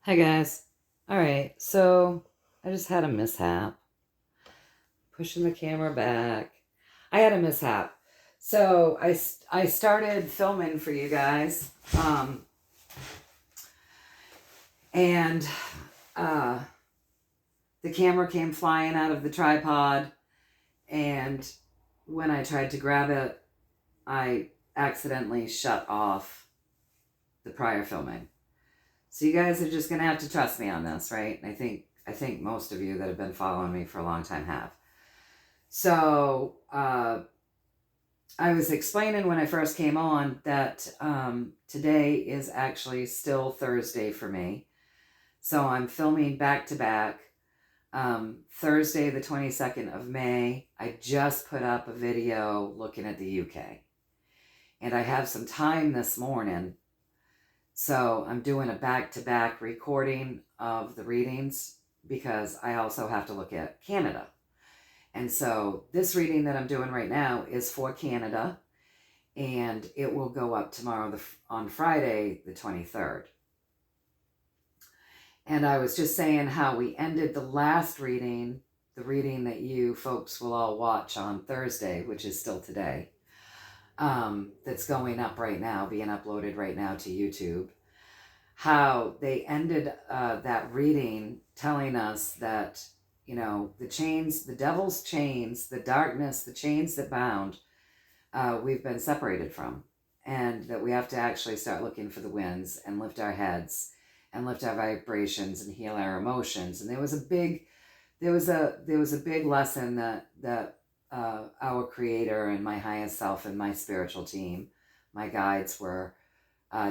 Hi guys. All right, so I just had a mishap. Pushing the camera back. I had a mishap. So I started filming for you guys, and uh, the camera came flying out of the tripod, and when I tried to grab it, I accidentally shut off the prior filming. So you guys are just gonna have to trust me on this, right? And I think most of you that have been following me for a long time have. So I was explaining when I first came on that today is actually still Thursday for me. So I'm filming back to back. Thursday, the 22nd of May, I just put up a video looking at the UK. And I have some time this morning. So I'm doing a back-to-back recording of the readings because I also have to look at Canada. And so this reading that I'm doing right now is for Canada, and it will go up tomorrow on Friday, the 23rd. And I was just saying how we ended the last reading, the reading that you folks will all watch on Thursday, which is still today, that's going up right now, being uploaded right now to YouTube. How they ended that reading telling us that, you know, the chains, the devil's chains, the darkness, the chains that bound, we've been separated from, and that we have to actually start looking for the winds and lift our heads and lift our vibrations and heal our emotions. And there was a big lesson that our creator and my highest self and my spiritual team, my guides, were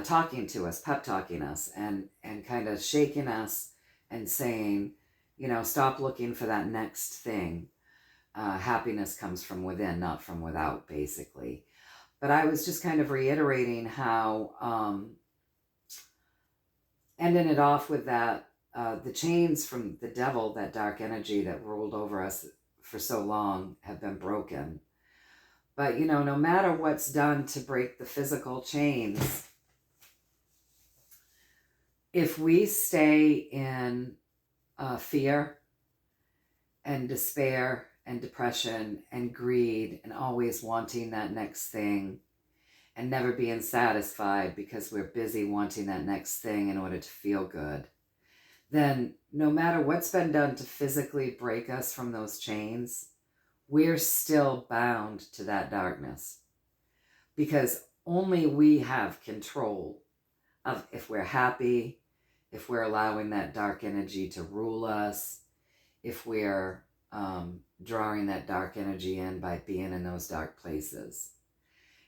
talking to us, pep talking us, and kind of shaking us and saying, you know, stop looking for that next thing. Happiness comes from within, not from without, basically. But I was just kind of reiterating how, ending it off with that, the chains from the devil, that dark energy that ruled over us for so long, have been broken. But, you know, no matter what's done to break the physical chains, if we stay in fear and despair and depression and greed and always wanting that next thing and never being satisfied because we're busy wanting that next thing in order to feel good, then no matter what's been done to physically break us from those chains, we're still bound to that darkness, because only we have control of if we're happy, if we're allowing that dark energy to rule us, if we're drawing that dark energy in by being in those dark places.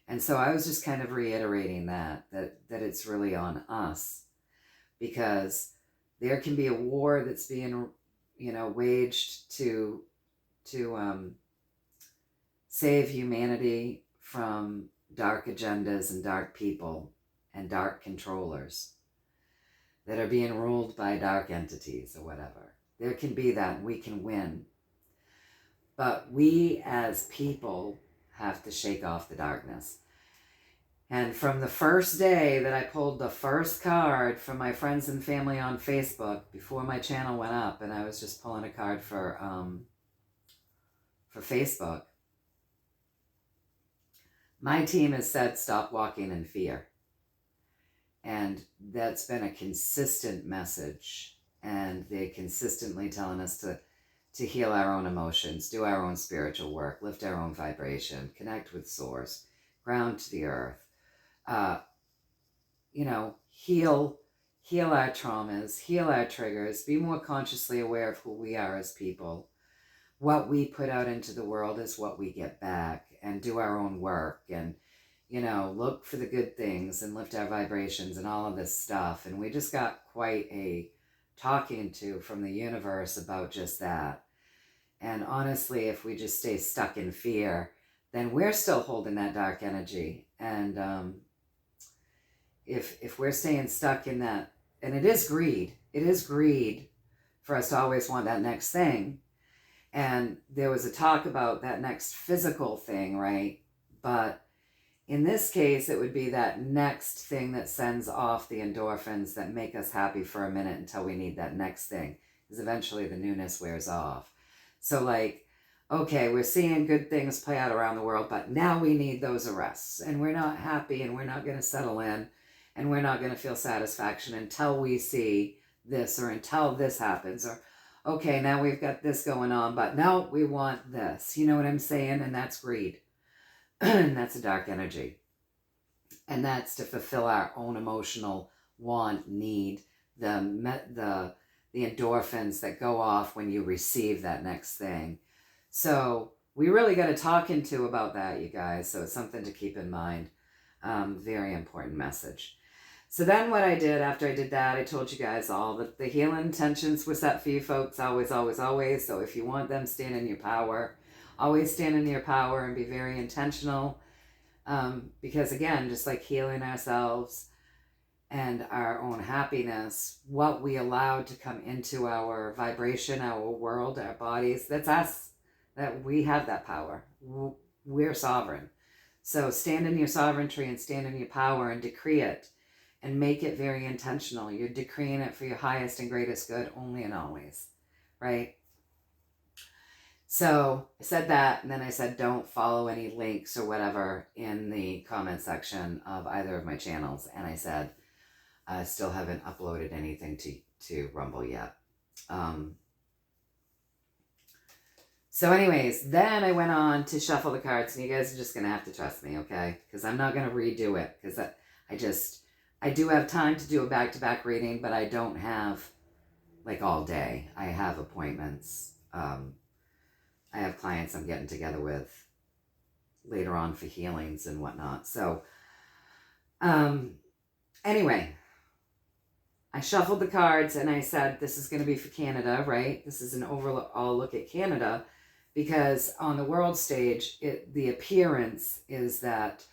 And so I was just kind of reiterating that it's really on us, because there can be a war that's being, you know, waged to save humanity from dark agendas and dark people and dark controllers that are being ruled by dark entities or whatever. There can be that, and we can win. But we as people have to shake off the darkness. And from the first day that I pulled the first card from my friends and family on Facebook, before my channel went up, and I was just pulling a card for Facebook, my team has said, stop walking in fear. And that's been a consistent message. And they're consistently telling us to heal our own emotions, do our own spiritual work, lift our own vibration, connect with source, ground to the earth, you know, heal our traumas, heal our triggers, be more consciously aware of who we are as people. What we put out into the world is what we get back, and do our own work, and, you know, look for the good things and lift our vibrations and all of this stuff. And we just got quite a talking to from the universe about just that. And honestly, if we just stay stuck in fear, then we're still holding that dark energy. And if we're staying stuck in that, and it is greed for us to always want that next thing. And there was a talk about that next physical thing, right? But in this case, it would be that next thing that sends off the endorphins that make us happy for a minute until we need that next thing, because eventually the newness wears off. So like, okay, we're seeing good things play out around the world, but now we need those arrests, and we're not happy, and we're not going to settle in, and we're not going to feel satisfaction until we see this, or until this happens, or okay, now we've got this going on, but now we want this. You know what I'm saying? And that's greed. And that's a dark energy. And that's to fulfill our own emotional want, need, the endorphins that go off when you receive that next thing. So we really got to talk into about that, you guys. So it's something to keep in mind. Very important message. So then what I did after I did that, I told you guys all that the healing intentions were set for you folks. Always, always, always. So if you want them, stand in your power. Always stand in your power and be very intentional. Because again, just like healing ourselves and our own happiness, what we allow to come into our vibration, our world, our bodies, that's us. That we have that power. We're sovereign. So stand in your sovereignty and stand in your power and decree it and make it very intentional. You're decreeing it for your highest and greatest good only and always, right? So I said that, and then I said don't follow any links or whatever in the comment section of either of my channels. And I said I still haven't uploaded anything to Rumble yet. So anyways, then I went on to shuffle the cards, and you guys are just going to have to trust me, okay? Because I'm not going to redo it, because I do have time to do a back-to-back reading, but I don't have like all day. I have appointments. I have clients I'm getting together with later on for healings and whatnot. So anyway, I shuffled the cards and I said, this is going to be for Canada, right? This is an overall look at Canada, because on the world stage, the appearance is that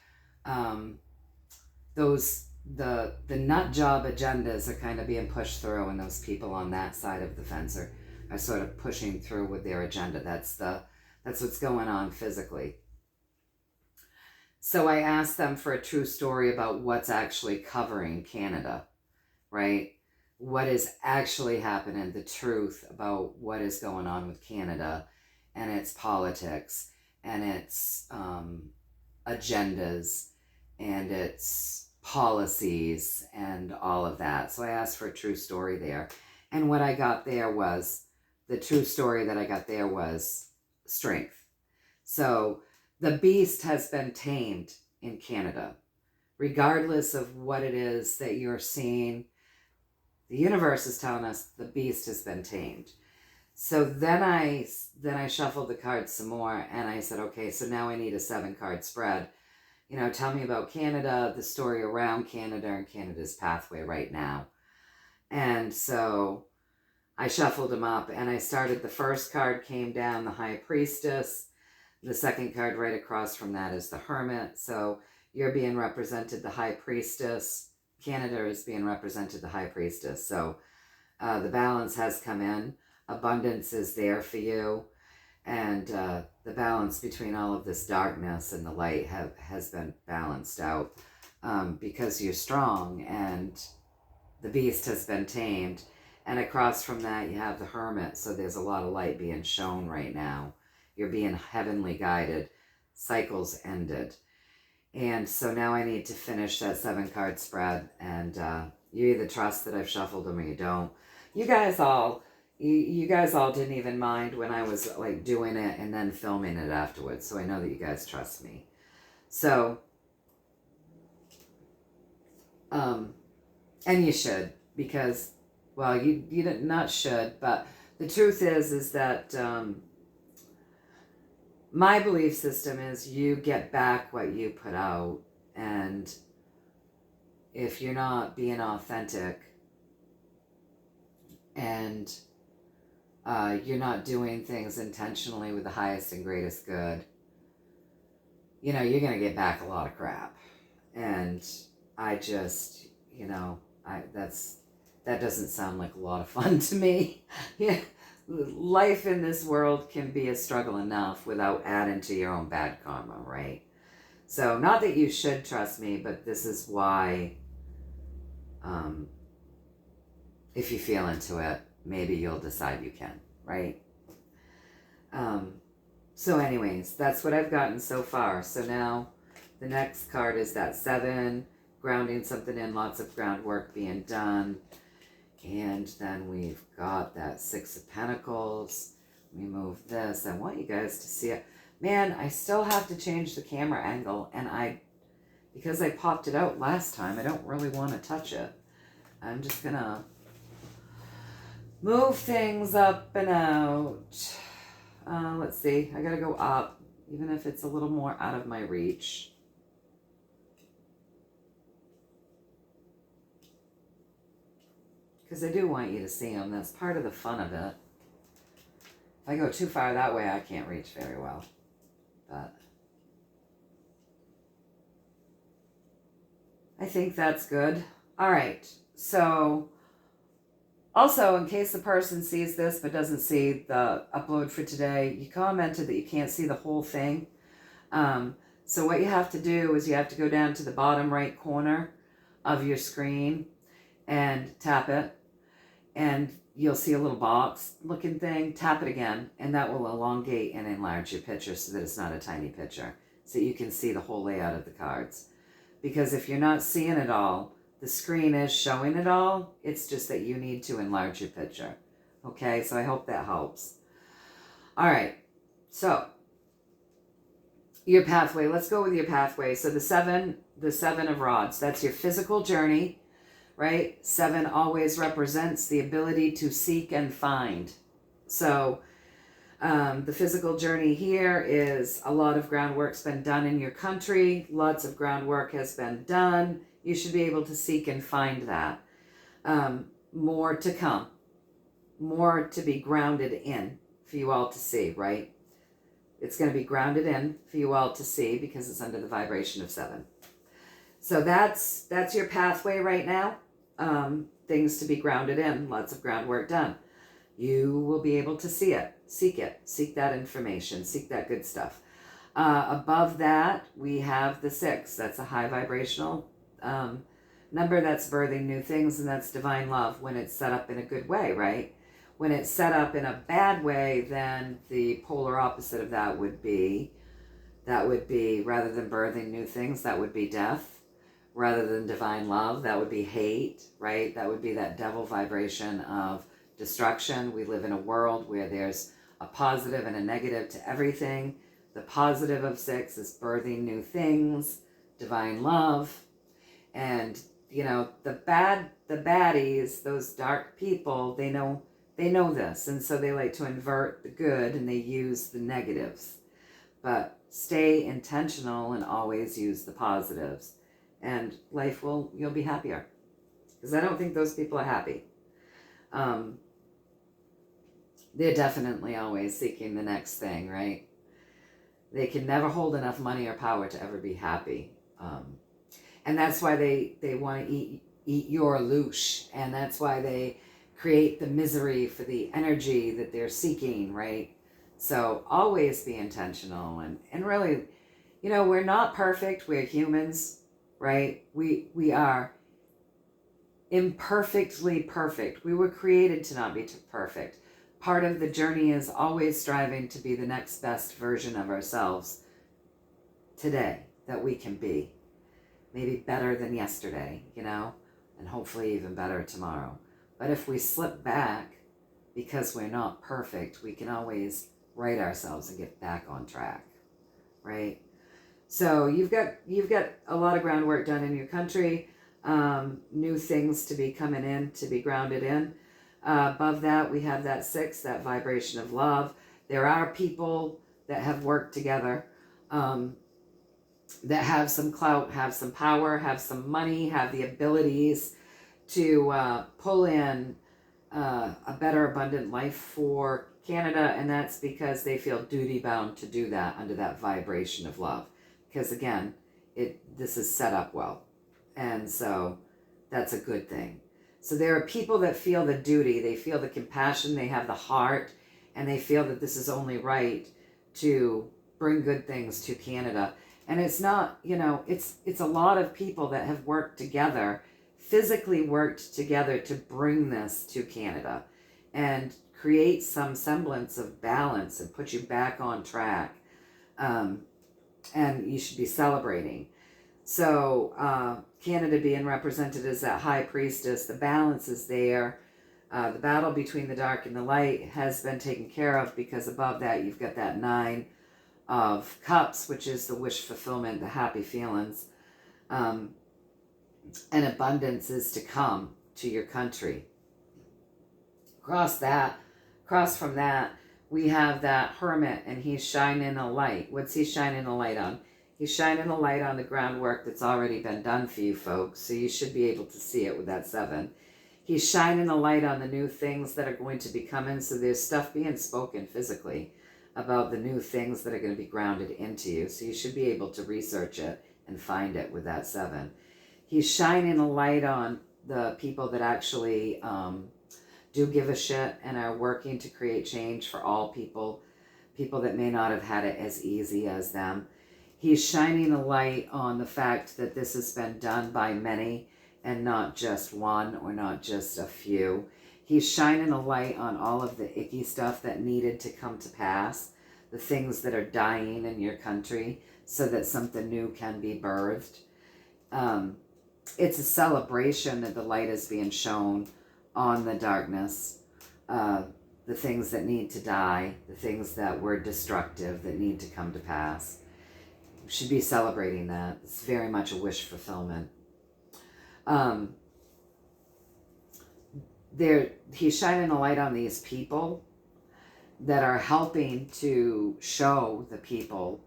the nut job agendas are kind of being pushed through, and those people on that side of the fence are sort of pushing through with their agenda. That's what's going on physically. So I asked them for a true story about what's actually covering Canada, right? What is actually happening, the truth about what is going on with Canada and its politics and its agendas and its policies and all of that. So I asked for a true story there. And what I got there was, the true story that I got there was strength. So the beast has been tamed in Canada. Regardless of what it is that you're seeing, the universe is telling us the beast has been tamed. So then I shuffled the cards some more, and I said, okay, so now I need a 7-card spread. You know, tell me about Canada, the story around Canada and Canada's pathway right now. And so I shuffled them up, and I started, the first card came down, the High Priestess. The second card right across from that is the Hermit. So you're being represented, the High Priestess. Canada is being represented, the High Priestess. So the balance has come in. Abundance is there for you. And the balance between all of this darkness and the light has been balanced out because you're strong and the beast has been tamed. And across from that, you have the Hermit. So there's a lot of light being shown right now. You're being heavenly guided. Cycles ended. And so now I need to finish that 7-card spread. And you either trust that I've shuffled them or you don't. You guys all didn't even mind when I was like doing it and then filming it afterwards. So I know that you guys trust me. So, and you should, because, well, you not should, but the truth is that my belief system is you get back what you put out. And if you're not being authentic and you're not doing things intentionally with the highest and greatest good, you know, you're going to get back a lot of crap. And I just, you know, that doesn't sound like a lot of fun to me. Yeah, life in this world can be a struggle enough without adding to your own bad karma, right? So not that you should trust me, but this is why, if you feel into it, maybe you'll decide you can, right? So anyways, that's what I've gotten so far. So now the next card is that 7, grounding something in, lots of groundwork being done. And then we've got that 6 of Pentacles. Let me move this. I want you guys to see it. Man, I still have to change the camera angle, and because I popped it out last time, I don't really want to touch it. I'm just gonna move things up and out. Let's see, I gotta go up, even if it's a little more out of my reach. Because I do want you to see them. That's part of the fun of it. If I go too far that way, I can't reach very well. But I think that's good. All right. So also, in case the person sees this but doesn't see the upload for today, you commented that you can't see the whole thing. So what you have to do is you have to go down to the bottom right corner of your screen and tap it. And you'll see a little box looking thing. Tap it again, and that will elongate and enlarge your picture so that it's not a tiny picture, so you can see the whole layout of the cards. Because if you're not seeing it all, the screen is showing it all. It's just that you need to enlarge your picture. Okay, so I hope that helps. All right, so your pathway. Let's go with your pathway. So the 7 of rods, that's your physical journey. Right? 7 always represents the ability to seek and find. So the physical journey here is a lot of groundwork's been done in your country. Lots of groundwork has been done. You should be able to seek and find that. More to come. More to be grounded in for you all to see, right? It's going to be grounded in for you all to see because it's under the vibration of 7. So that's your pathway right now. Things to be grounded in, lots of groundwork done. You will be able to see it, seek that information, seek that good stuff. Above that, we have the 6. That's a high vibrational number. That's birthing new things, and that's divine love when it's set up in a good way, right? When it's set up in a bad way, then the polar opposite of that would be, rather than birthing new things, that would be death. Rather than divine love, that would be hate, right? That would be that devil vibration of destruction. We live in a world where there's a positive and a negative to everything. The positive of 6 is birthing new things, divine love. And, you know, the baddies, those dark people, they know this. And so they like to invert the good and they use the negatives. But stay intentional and always use the positives. And life you'll be happier. Because I don't think those people are happy. They're definitely always seeking the next thing, right? They can never hold enough money or power to ever be happy. And that's why they want to eat your loosh. And that's why they create the misery for the energy that they're seeking, right? So always be intentional. And really, you know, we're not perfect. We're humans. Right? We are imperfectly perfect. We were created to not be perfect. Part of the journey is always striving to be the next best version of ourselves today that we can be. Maybe better than yesterday, you know, and hopefully even better tomorrow. But if we slip back because we're not perfect, we can always right ourselves and get back on track, right? So you've got a lot of groundwork done in your country, new things to be coming in, to be grounded in. Above that, we have that 6, that vibration of love. There are people that have worked together, that have some clout, have some power, have some money, have the abilities to pull in a better abundant life for Canada, and that's because they feel duty bound to do that under that vibration of love. Because again, this is set up well. And so that's a good thing. So there are people that feel the duty, they feel the compassion, they have the heart, and they feel that this is only right to bring good things to Canada. And it's not, you know, it's a lot of people that have worked together, physically worked together to bring this to Canada and create some semblance of balance and put you back on track. And you should be celebrating. So Canada being represented as that high priestess, the balance is there. The battle between the dark and the light has been taken care of, because above that you've got that 9 of Cups, which is the wish fulfillment, the happy feelings. And abundance is to come to your country. Across from that, we have that Hermit, and he's shining a light. What's he shining a light on? He's shining a light on the groundwork that's already been done for you folks, so you should be able to see it with that 7. He's shining a light on the new things that are going to be coming, so there's stuff being spoken physically about the new things that are going to be grounded into you, so you should be able to research it and find it with that 7. He's shining a light on the people that actually do give a shit and are working to create change for all people, people that may not have had it as easy as them. He's shining a light on the fact that this has been done by many and not just one or not just a few. He's shining a light on all of the icky stuff that needed to come to pass, the things that are dying in your country so that something new can be birthed. It's a celebration that the light is being shown on the darkness, the things that need to die, the things that were destructive that need to come to pass. We should be celebrating that. It's very much a wish fulfillment. He's shining a light on these people that are helping to show the people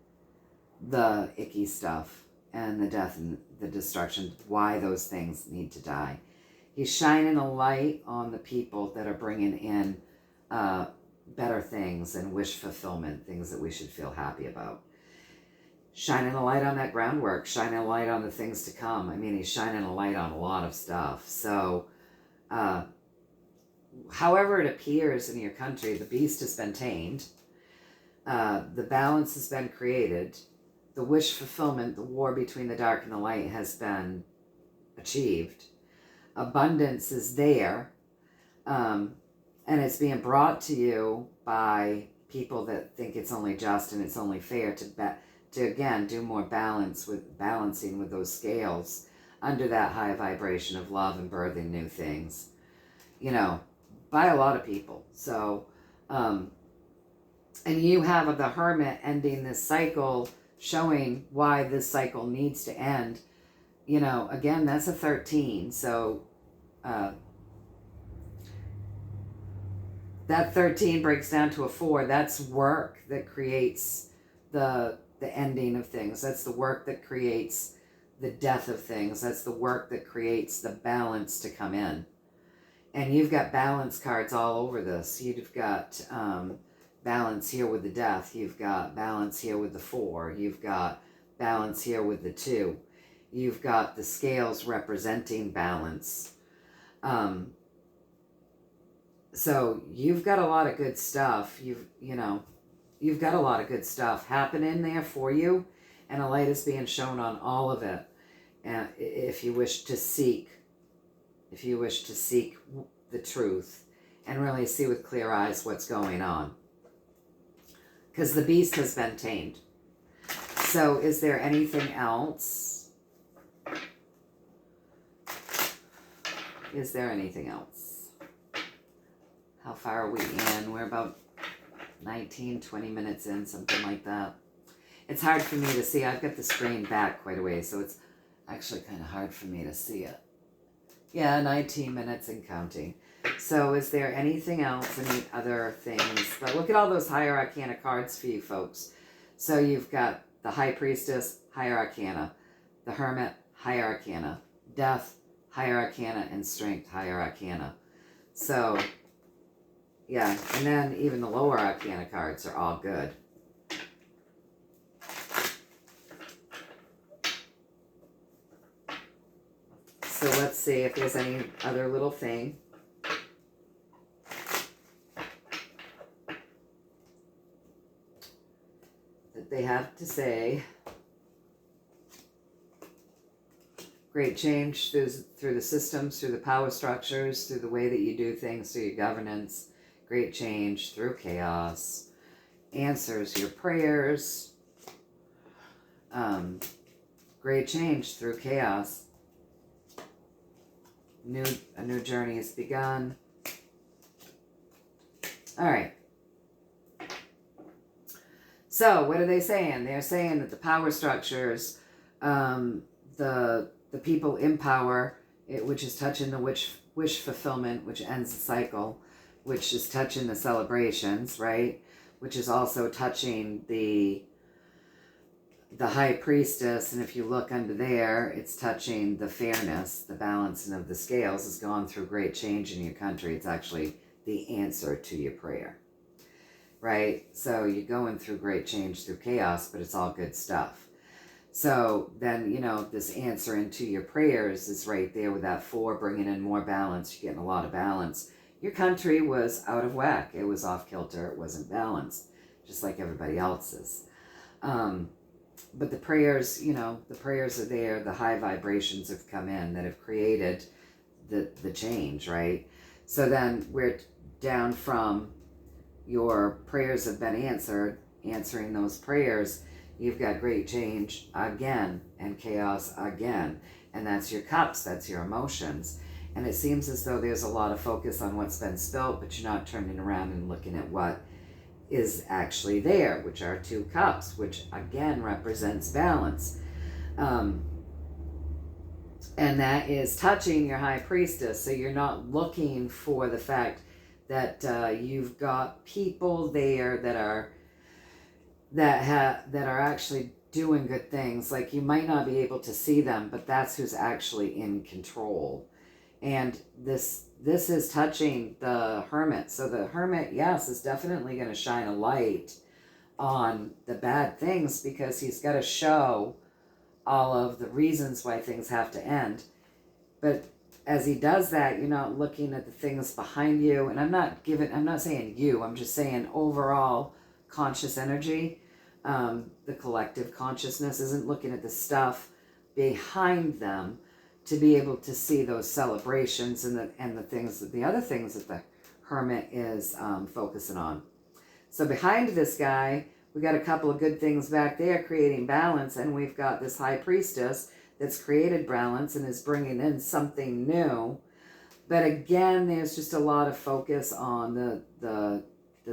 the icky stuff and the death and the destruction, why those things need to die. He's shining a light on the people that are bringing in better things and wish fulfillment, things that we should feel happy about. Shining a light on that groundwork, shining a light on the things to come. I mean, he's shining a light on a lot of stuff. So, however it appears in your country, the beast has been tamed. The balance has been created. The wish fulfillment, the war between the dark and the light has been achieved. Abundance is there, and it's being brought to you by people that think it's only just and it's only fair to again do more balancing with those scales under that high vibration of love and birthing new things, you know, by a lot of people. So, and you have the Hermit ending this cycle, showing why this cycle needs to end. You know, again, that's a 13. So that 13 breaks down to a 4. That's work that creates the ending of things. That's the work that creates the death of things. That's the work that creates the balance to come in. And you've got balance cards all over this. You've got balance here with the death. You've got balance here with the 4. You've got balance here with the 2. You've got the scales representing balance. So you've got a lot of good stuff. You've got a lot of good stuff happening there for you, and a light is being shown on all of it. And if you wish to seek the truth and really see with clear eyes what's going on, because the beast has been tamed. So is there anything else? Is there anything else? How far are we in? We're about 19, 20 minutes in, something like that. It's hard for me to see. I've got the screen back quite a way, so it's actually kind of hard for me to see it. Yeah, 19 minutes and counting. So is there anything else, any other things? But look at all those higher arcana cards for you folks. So you've got the High Priestess, higher arcana. The Hermit, higher arcana. Death, higher arcana. And Strength, higher arcana. So, yeah, and then even the lower arcana cards are all good. So let's see if there's any other little thing. That they have to say. Great change through the systems, through the power structures, through the way that you do things, through your governance. Great change through chaos. Answers your prayers. Great change through chaos. A new journey has begun. All right. So what are they saying? They're saying that the power structures, the people in power, which is touching the wish fulfillment, which ends the cycle, which is touching the celebrations, right? Which is also touching the high priestess, and if you look under there, it's touching the fairness, the balancing of the scales has gone through great change in your country. It's actually the answer to your prayer, right? So you're going through great change through chaos, but it's all good stuff. So then, this answer into your prayers is right there with that 4, bringing in more balance. You're getting a lot of balance. Your country was out of whack. It was off kilter. It wasn't balanced, just like everybody else's. But the prayers, the prayers are there. The high vibrations have come in that have created the change, right? So then we're down from your prayers have been answering those prayers. You've got great change again and chaos again. And that's your cups, that's your emotions. And it seems as though there's a lot of focus on what's been spilt, but you're not turning around and looking at what is actually there, which are 2 cups, which again represents balance. And that is touching your high priestess. So you're not looking for the fact that you've got people there that are actually doing good things. Like you might not be able to see them, but that's who's actually in control. And this is touching the hermit. So the hermit, yes, is definitely going to shine a light on the bad things, because he's got to show all of the reasons why things have to end. But as he does that, you're not looking at the things behind you. And I'm not saying you, I'm just saying overall conscious energy. The collective consciousness isn't looking at the stuff behind them to be able to see those celebrations and the other things that the hermit is focusing on. So behind this guy, we got a couple of good things back there creating balance, and we've got this high priestess that's created balance and is bringing in something new. But again, there's just a lot of focus on the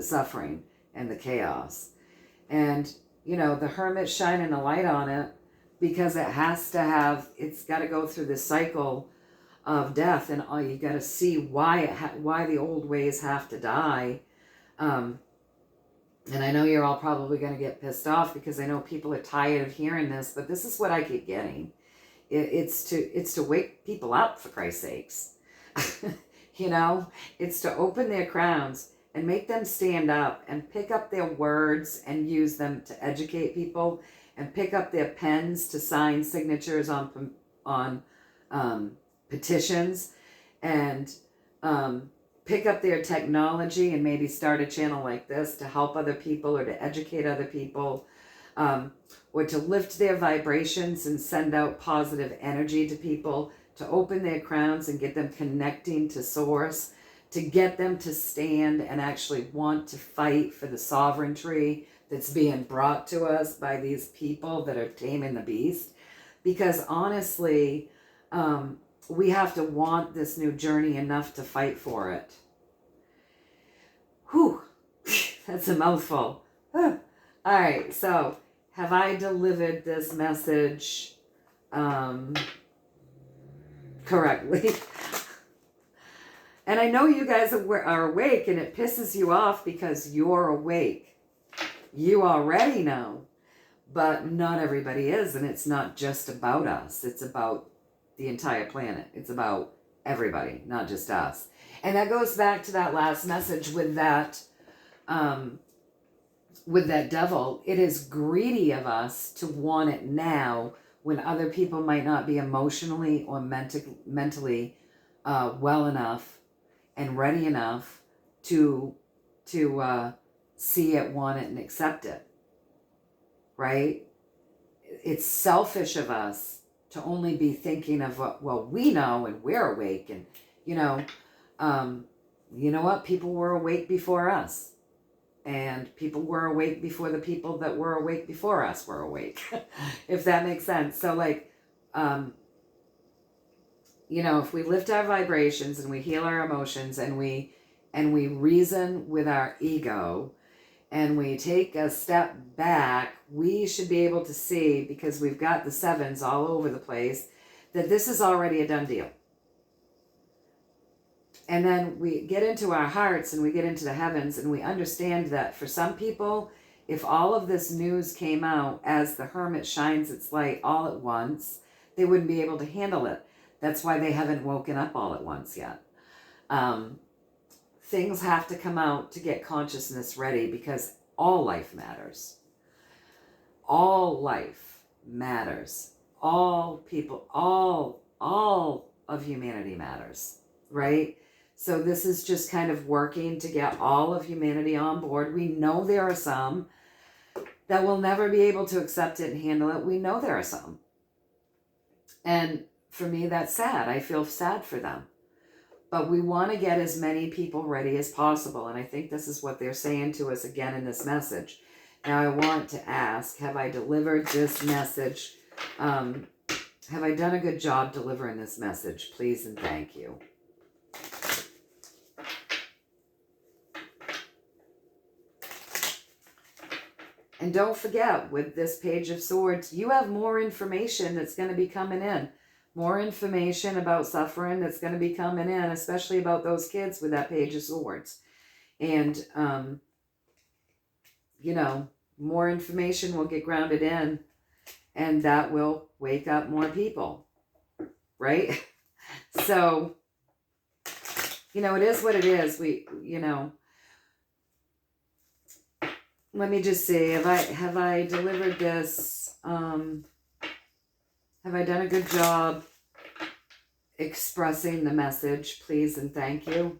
suffering and the chaos. And, the hermit's shining a light on it because it's got to go through this cycle of death, and you got to see why the old ways have to die. And I know you're all probably going to get pissed off because I know people are tired of hearing this, but this is what I keep getting. It's to wake people up, for Christ's sakes. It's to open their crowns and make them stand up and pick up their words and use them to educate people, and pick up their pens to sign signatures on petitions, and pick up their technology and maybe start a channel like this to help other people or to educate other people, or to lift their vibrations and send out positive energy to people, to open their crowns and get them connecting to source, to get them to stand and actually want to fight for the sovereignty that's being brought to us by these people that are taming the beast. Because honestly, we have to want this new journey enough to fight for it. Whew, that's a mouthful. All right, so have I delivered this message correctly? And I know you guys are awake, and it pisses you off because you're awake. You already know, but not everybody is, and it's not just about us. It's about the entire planet. It's about everybody, not just us. And that goes back to that last message with that devil. It is greedy of us to want it now when other people might not be emotionally or mentally well enough and ready enough to see it, want it, and accept it, right? It's selfish of us to only be thinking of what, well, we know and we're awake. And, you know what? People were awake before us. And people were awake before the people that were awake before us were awake, if that makes sense. So like, if we lift our vibrations and we heal our emotions and we reason with our ego and we take a step back, we should be able to see, because we've got the sevens all over the place, that this is already a done deal. And then we get into our hearts and we get into the heavens and we understand that for some people, if all of this news came out as the hermit shines its light all at once, they wouldn't be able to handle it. That's why they haven't woken up all at once yet. Things have to come out to get consciousness ready, because all life matters. All life matters. All people, all of humanity matters, right? So this is just kind of working to get all of humanity on board. We know there are some that will never be able to accept it and handle it. We know there are some. And for me, that's sad. I feel sad for them. But we want to get as many people ready as possible. And I think this is what they're saying to us again in this message. Now I want to ask, have I delivered this message? Have I done a good job delivering this message? Please and thank you. And don't forget, with this Page of Swords, you have more information that's going to be coming in. More information about suffering that's going to be coming in, especially about those kids with that Page of Swords. And, more information will get grounded in, and that will wake up more people, right? So, it is what it is. Let me just see, have I delivered this? Have I done a good job expressing the message? Please and thank you.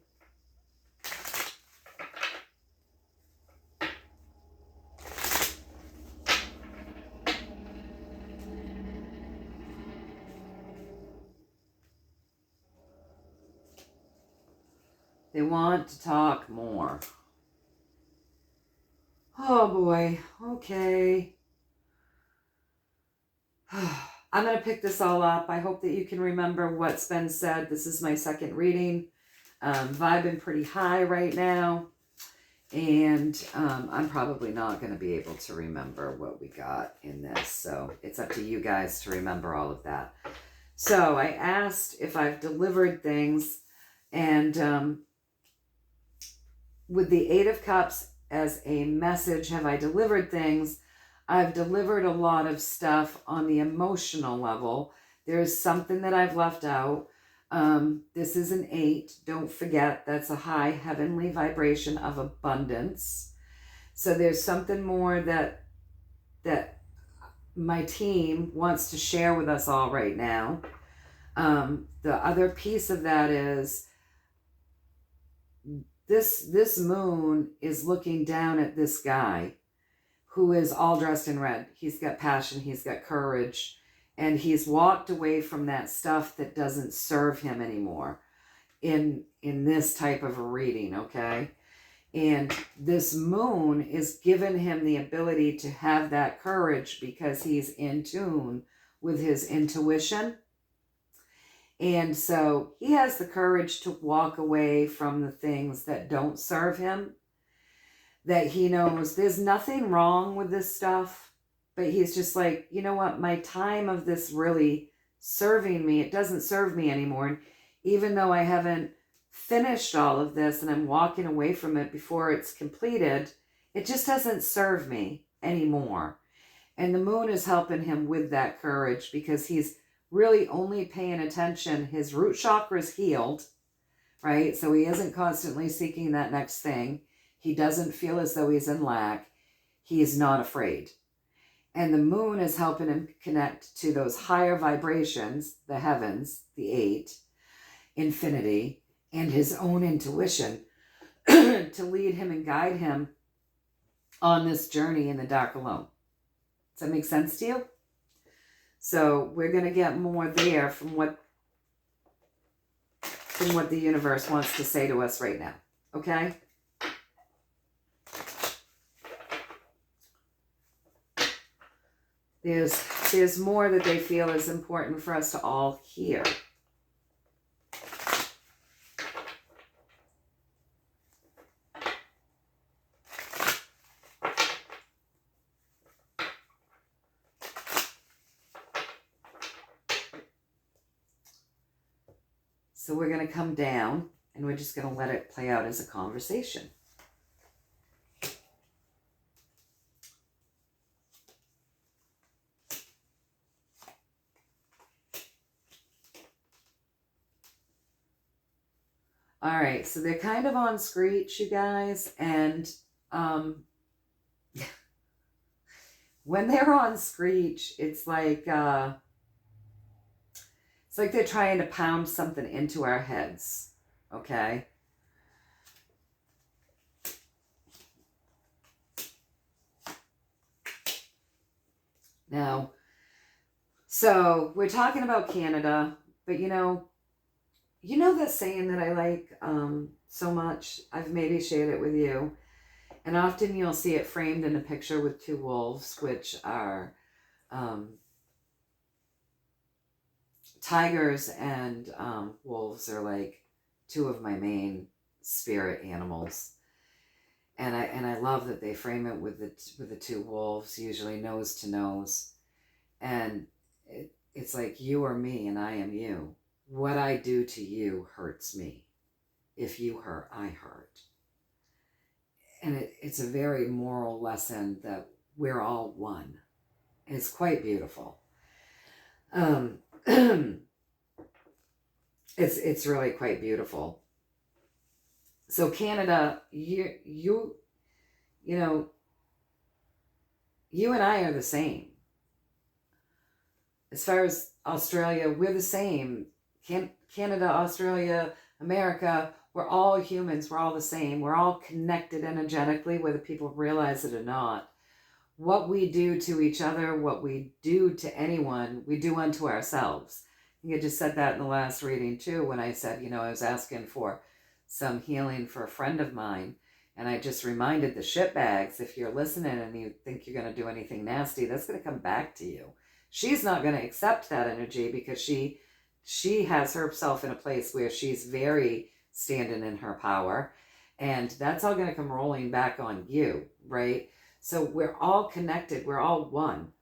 They want to talk more. Oh boy, okay. I'm going to pick this all up. I hope that you can remember what's been said. This is my second reading. Vibing pretty high right now. And I'm probably not going to be able to remember what we got in this. So it's up to you guys to remember all of that. So I asked if I've delivered things. And with the Eight of Cups as a message, have I delivered things? I've delivered a lot of stuff on the emotional level. There's something that I've left out. This is an 8. Don't forget, that's a high heavenly vibration of abundance. So there's something more that my team wants to share with us all right now. The other piece of that is this moon is looking down at this guy who is all dressed in red. He's got passion, he's got courage, and he's walked away from that stuff that doesn't serve him anymore in this type of a reading, okay? And this moon is giving him the ability to have that courage because he's in tune with his intuition. And so he has the courage to walk away from the things that don't serve him, that he knows there's nothing wrong with this stuff, but he's just like, you know what, my time of this really serving me, it doesn't serve me anymore. And even though I haven't finished all of this and I'm walking away from it before it's completed, it just doesn't serve me anymore. And the moon is helping him with that courage because he's really only paying attention. His root chakra is healed, right? So he isn't constantly seeking that next thing. He doesn't feel as though he's in lack. He is not afraid. And the moon is helping him connect to those higher vibrations, the heavens, the 8, infinity, and his own intuition to lead him and guide him on this journey in the dark alone. Does that make sense to you? So we're going to get more there from what the universe wants to say to us right now. Okay? There's more that they feel is important for us to all hear. So we're going to come down and we're just going to let it play out as a conversation. All right, so they're kind of on screech, you guys, and when they're on screech, it's like they're trying to pound something into our heads, okay? Now, so we're talking about Canada, but you know that saying that I like so much? I've maybe shared it with you. And often you'll see it framed in a picture with two wolves, which are tigers and wolves are like two of my main spirit animals. And I love that they frame it with the two wolves, usually nose to nose. And it's like you are me and I am you. What I do to you hurts me. If you hurt, I hurt. And it's a very moral lesson that we're all one. And it's quite beautiful. It's really quite beautiful. So Canada, you know, you and I are the same. As far as Australia, we're the same. Canada, Australia, America, we're all humans. We're all the same. We're all connected energetically, whether people realize it or not. What we do to each other, what we do to anyone, we do unto ourselves. I think I just said that in the last reading too, when I said, I was asking for some healing for a friend of mine. And I just reminded the shitbags, if you're listening and you think you're going to do anything nasty, that's going to come back to you. She's not going to accept that energy because she has herself in a place where she's very standing in her power. And that's all going to come rolling back on you, right? So we're all connected. We're all one.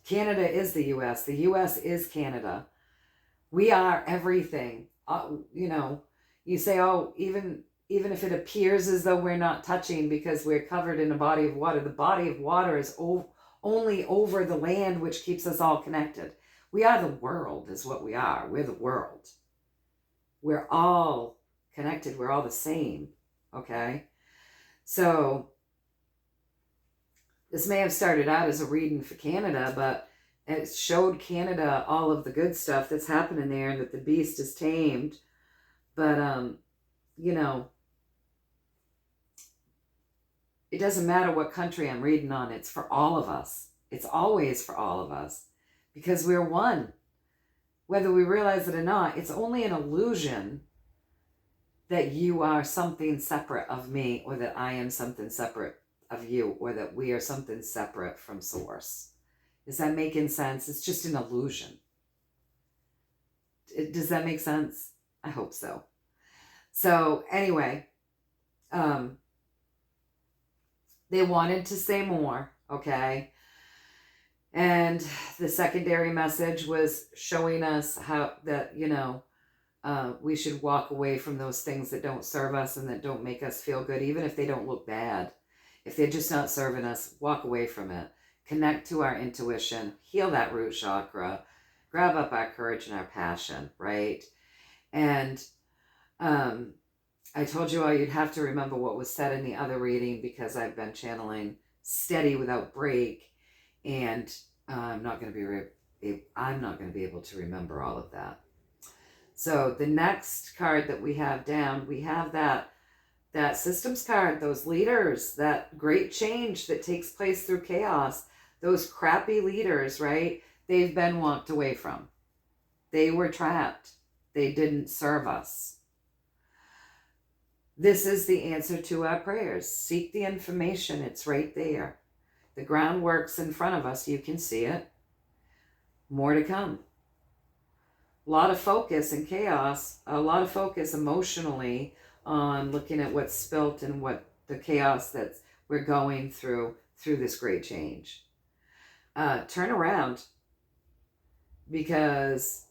Canada is the U.S. The U.S. is Canada. We are everything. You say, oh, even if it appears as though we're not touching because we're covered in a body of water, the body of water is only over the land, which keeps us all connected. We are the world is what we are. We're the world. We're all connected. We're all the same. Okay? So this may have started out as a reading for Canada, but it showed Canada all of the good stuff that's happening there and that the beast is tamed. But, it doesn't matter what country I'm reading on. It's for all of us. It's always for all of us because we're one. Whether we realize it or not, it's only an illusion that you are something separate of me or that I am something separate of you or that we are something separate from source. Is that making sense? It's just an illusion. Does that make sense? I hope so. So anyway, they wanted to say more, okay? And the secondary message was showing us how that, we should walk away from those things that don't serve us and that don't make us feel good, even if they don't look bad. If they're just not serving us, walk away from it. Connect to our intuition, heal that root chakra, grab up our courage and our passion, right? And I told you all you'd have to remember what was said in the other reading because I've been channeling steady without break, and I'm not going to be able to remember all of that. So the next card that we have down, we have that that systems card, those leaders, that great change that takes place through chaos, those crappy leaders, right? They've been walked away from. They were trapped. They didn't serve us. This is the answer to our prayers. Seek the information. It's right there. The groundwork's in front of us. You can see it. More to come. A lot of focus and chaos, a lot of focus emotionally on looking at what's spilt and what the chaos that we're going through this great change. Turn around, because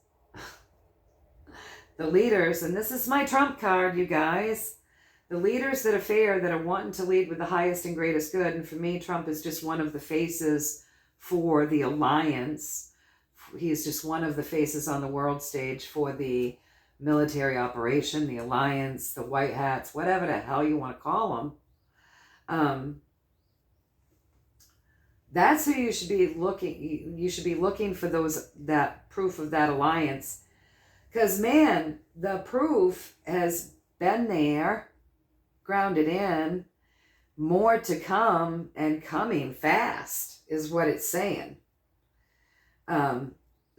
the leaders, and this is my trump card, you guys, the leaders that are fair, that are wanting to lead with the highest and greatest good. And for me, Trump is just one of the faces for the alliance. He's just one of the faces on the world stage for the military operation, the alliance, the white hats, whatever the hell you want to call them. That's who you should be looking. You should be looking for that proof of that alliance. Because, man, the proof has been there, grounded in, more to come, and coming fast is what it's saying.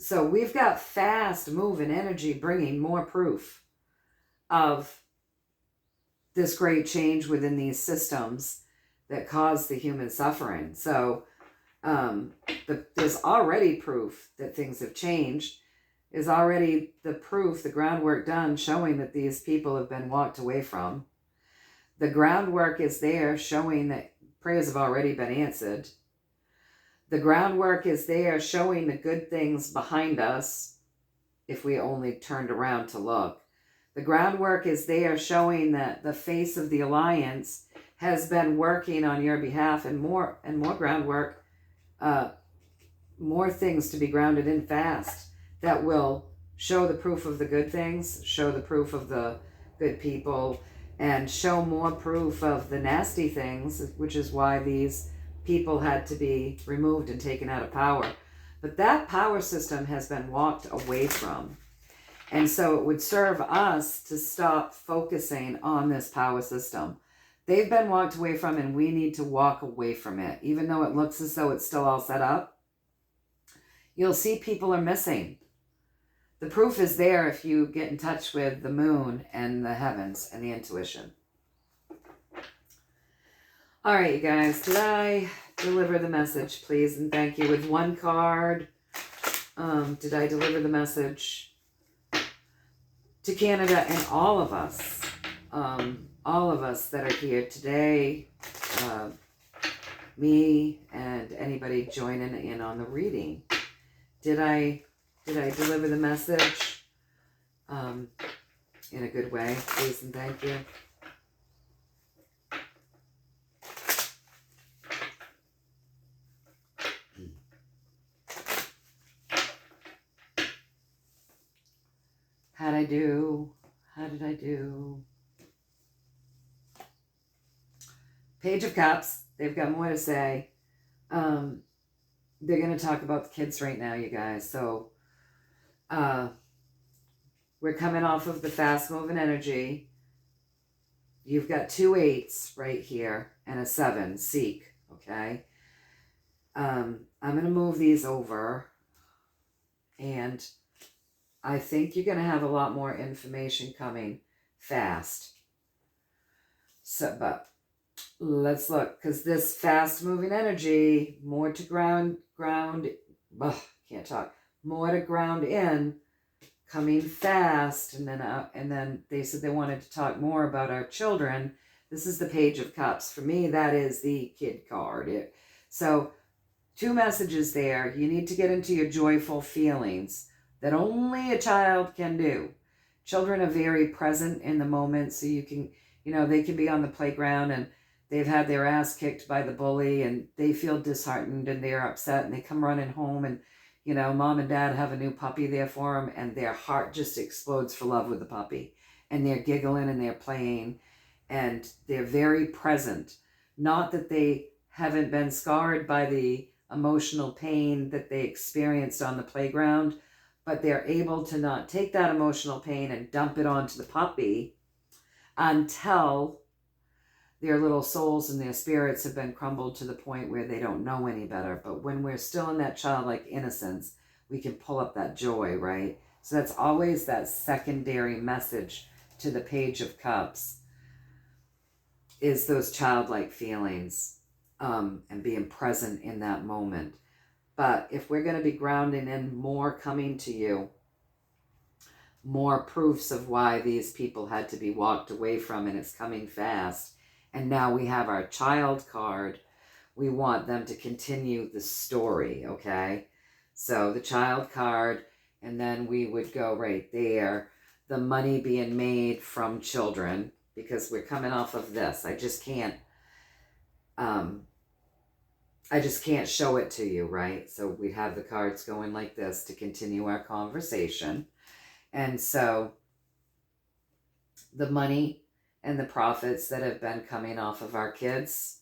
So we've got fast moving energy bringing more proof of this great change within these systems that cause the human suffering. So there's already proof that things have changed. Is already the proof, the groundwork done, showing that these people have been walked away from. The groundwork is there, showing that prayers have already been answered. The groundwork is there, showing the good things behind us, if we only turned around to look. The groundwork is there, showing that the face of the alliance has been working on your behalf, and more groundwork, more things to be grounded in fast, that will show the proof of the good things, show the proof of the good people, and show more proof of the nasty things, which is why these people had to be removed and taken out of power. But that power system has been walked away from. And so it would serve us to stop focusing on this power system. They've been walked away from, and we need to walk away from it. Even though it looks as though it's still all set up, you'll see people are missing. The proof is there if you get in touch with the moon and the heavens and the intuition. All right, you guys, did I deliver the message, please? And thank you. With one card, did I deliver the message to Canada and all of us that are here today, me and anybody joining in on the reading? Did I deliver the message in a good way, please and thank you? How'd I do? How did I do? Page of Cups. They've got more to say. They're going to talk about the kids right now, you guys. So we're coming off of the fast moving energy. You've got 2 8s right here and a 7. Seek. Okay. I'm going to move these over, and I think you're going to have a lot more information coming fast. So, but let's look, because this fast moving energy, more to ground, can't talk, more to ground in, coming fast. And then they said they wanted to talk more about our children. This is the Page of Cups. For me, that is the kid card. So 2 messages there. You need to get into your joyful feelings that only a child can do. Children are very present in the moment, so you can, they can be on the playground and they've had their ass kicked by the bully and they feel disheartened and they're upset, and they come running home, and, mom and dad have a new puppy there for them, and their heart just explodes for love with the puppy, and they're giggling and they're playing, and they're very present. Not that they haven't been scarred by the emotional pain that they experienced on the playground, but they're able to not take that emotional pain and dump it onto the puppy until their little souls and their spirits have been crumbled to the point where they don't know any better. But when we're still in that childlike innocence, we can pull up that joy, right? So that's always that secondary message to the Page of Cups, is those childlike feelings, and being present in that moment. But if we're going to be grounding in more coming to you, more proofs of why these people had to be walked away from, and it's coming fast, and now we have our child card, we want them to continue the story, okay? So the child card, and then we would go right there, the money being made from children, because we're coming off of this. I just can't show it to you, right? So we have the cards going like this to continue our conversation. And so the money and the profits that have been coming off of our kids,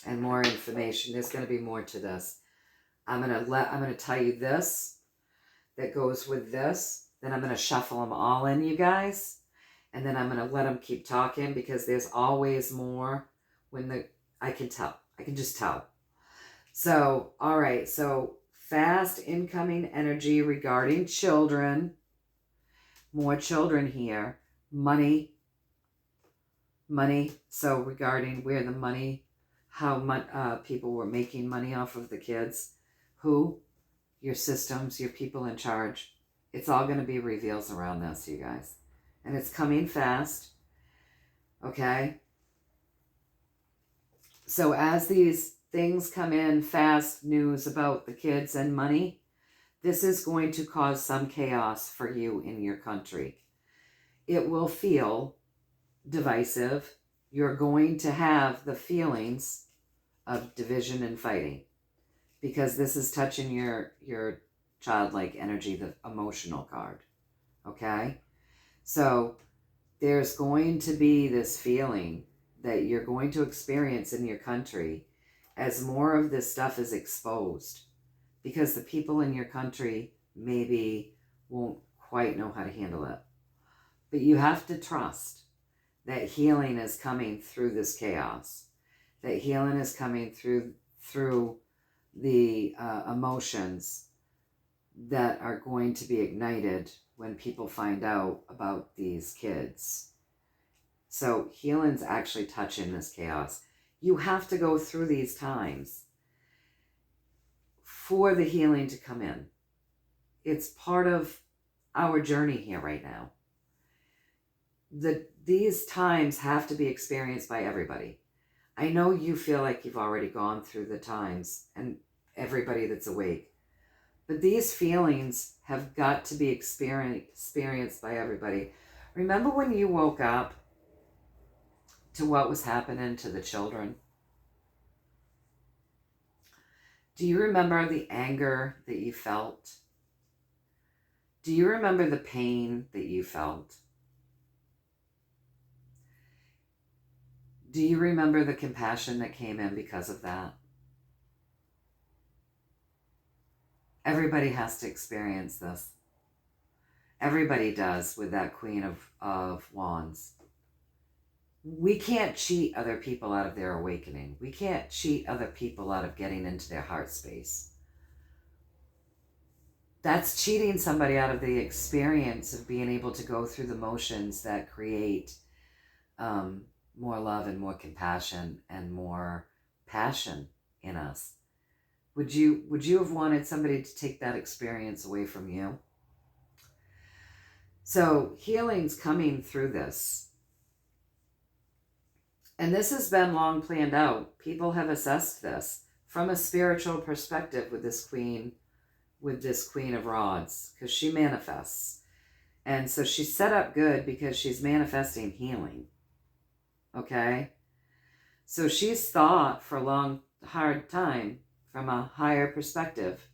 and more information. There's going to be more to this. I'm going to tell you this that goes with this. Then I'm going to shuffle them all in, you guys. And then I'm going to let them keep talking, because there's always more when I can tell. I can just tell. So, all right. So fast incoming energy regarding children. More children here. Money. So regarding where the money, how much people were making money off of the kids. Who? Your systems, your people in charge. It's all going to be reveals around this, you guys. And it's coming fast. Okay? So as these things come in, fast news about the kids and money, this is going to cause some chaos for you in your country. It will feel divisive. You're going to have the feelings of division and fighting, because this is touching your childlike energy, the emotional card. Okay? So there's going to be this feeling that you're going to experience in your country as more of this stuff is exposed, because the people in your country maybe won't quite know how to handle it. But you have to trust that healing is coming through this chaos, that healing is coming through the emotions that are going to be ignited when people find out about these kids. So healing's actually touching this chaos. You have to go through these times for the healing to come in. It's part of our journey here right now. These times have to be experienced by everybody. I know you feel like you've already gone through the times, and everybody that's awake. But these feelings have got to be experienced by everybody. Remember when you woke up to what was happening to the children? Do you remember the anger that you felt? Do you remember the pain that you felt? Do you remember the compassion that came in because of that? Everybody has to experience this. Everybody does with that Queen of Wands. We can't cheat other people out of their awakening. We can't cheat other people out of getting into their heart space. That's cheating somebody out of the experience of being able to go through the motions that create more love and more compassion and more passion in us. Would you have wanted somebody to take that experience away from you? So healing's coming through this. And this has been long planned out. People have assessed this from a spiritual perspective with this Queen of Rods, because she manifests. And so she's set up good because she's manifesting healing. Okay? So she's thought for a long, hard time from a higher perspective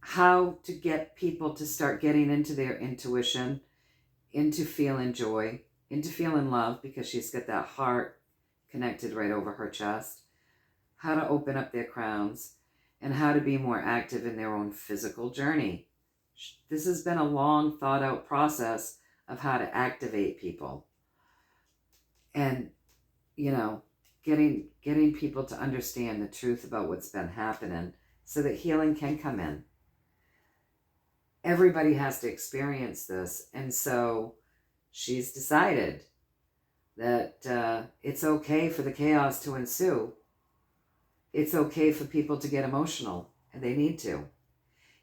how to get people to start getting into their intuition, into feeling joy, into feeling love, because she's got that heart connected right over her chest, how to open up their crowns, and how to be more active in their own physical journey. This has been a long thought out process of how to activate people. And, you know, getting people to understand the truth about what's been happening so that healing can come in. Everybody has to experience this. And so she's decided that it's okay for the chaos to ensue. It's okay for people to get emotional, and they need to.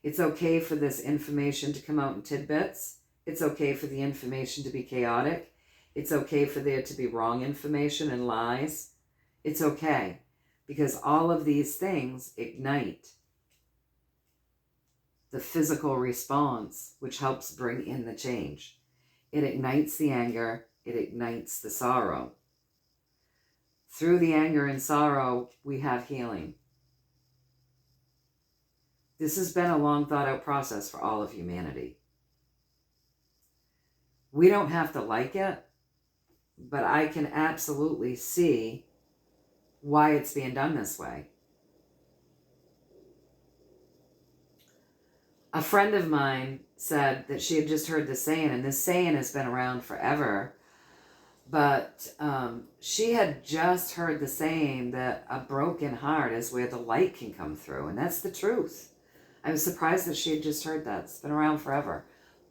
It's okay for this information to come out in tidbits. It's okay for the information to be chaotic. It's okay for there to be wrong information and lies. It's okay, because all of these things ignite the physical response, which helps bring in the change. It ignites the anger. It ignites the sorrow. Through the anger and sorrow, we have healing. This has been a long thought out process for all of humanity. We don't have to like it, but I can absolutely see why it's being done this way. A friend of mine said that she had just heard this saying, and this saying has been around forever, but she had just heard the saying that a broken heart is where the light can come through, and that's the truth. I was surprised that she had just heard that. It's been around forever.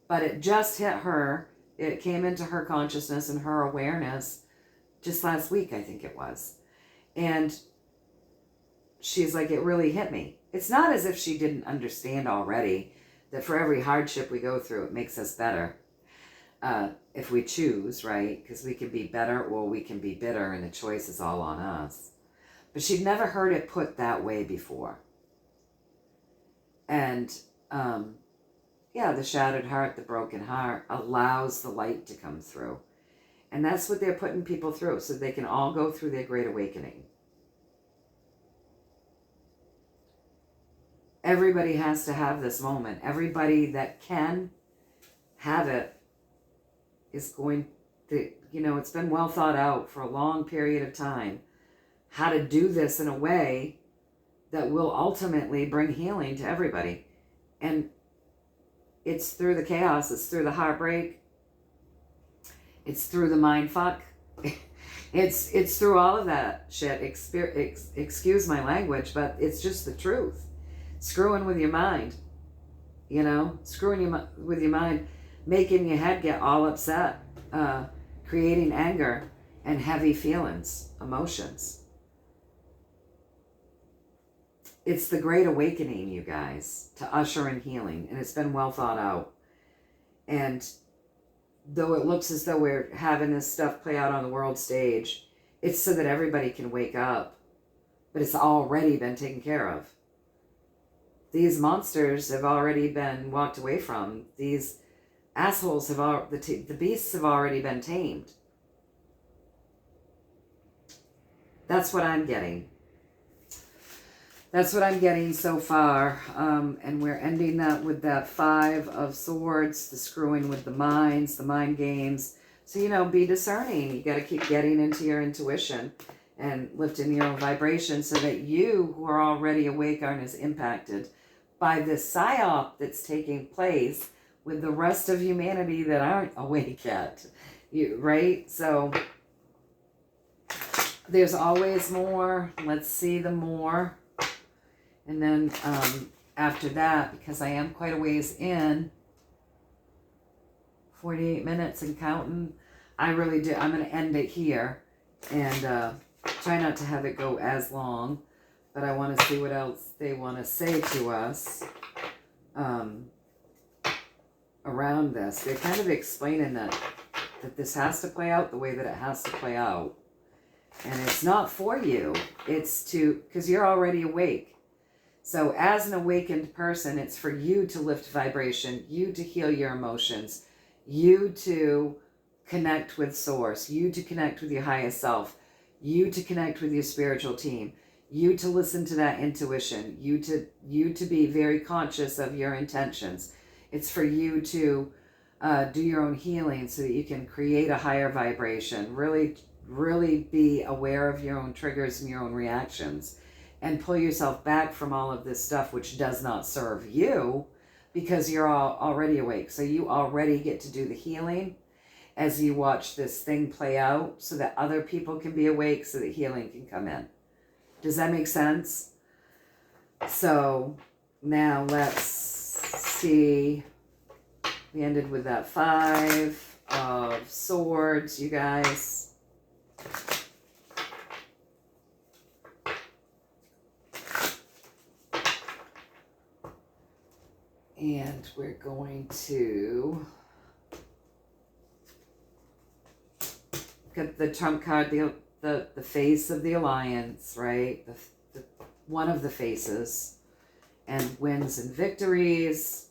But it just hit her. It came into her consciousness and her awareness just last week, I think it was. And she's like, it really hit me. It's not as if she didn't understand already that for every hardship we go through, it makes us better. If we choose, right? Because we can be better or we can be bitter, and the choice is all on us. But she'd never heard it put that way before. And the shattered heart, the broken heart, allows the light to come through. And that's what they're putting people through, so they can all go through their great awakening. Everybody has to have this moment. Everybody that can have it is going to, it's been well thought out for a long period of time, how to do this in a way that will ultimately bring healing to everybody. And it's through the chaos, it's through the heartbreak, it's through the mind fuck, it's through all of that shit. Excuse my language, but it's just the truth. Screwing with your mind, screwing with your mind, making your head get all upset, creating anger and heavy feelings, emotions. It's the great awakening, you guys, to usher in healing, and it's been well thought out. And though it looks as though we're having this stuff play out on the world stage, it's so that everybody can wake up, but it's already been taken care of. These monsters have already been walked away from. These assholes the beasts have already been tamed. That's what I'm getting. That's what I'm getting so far. And we're ending that with that 5 of Swords, the screwing with the minds, the mind games. So, be discerning. You got to keep getting into your intuition and lifting your own vibration so that you, who are already awake, aren't as impacted by this psyop that's taking place with the rest of humanity that aren't awake yet. Right? So there's always more. Let's see the more. And then after that, because I am quite a ways in, 48 minutes and counting, I'm going to end it here and try not to have it go as long, but I want to see what else they want to say to us around this. They're kind of explaining that this has to play out the way that it has to play out. And it's not for you. It's because you're already awake. So as an awakened person, it's for you to lift vibration, you to heal your emotions, you to connect with source, you to connect with your highest self, you to connect with your spiritual team, you to listen to that intuition, you to be very conscious of your intentions. It's for you to do your own healing so that you can create a higher vibration, really really be aware of your own triggers and your own reactions and pull yourself back from all of this stuff which does not serve you, because you're already awake. So you already get to do the healing as you watch this thing play out, so that other people can be awake, so that healing can come in. Does that make sense? So now let's see. We ended with that 5 of Swords, you guys. And we're going to get the trump card, the face of the alliance, right? The one of the faces, and wins and victories.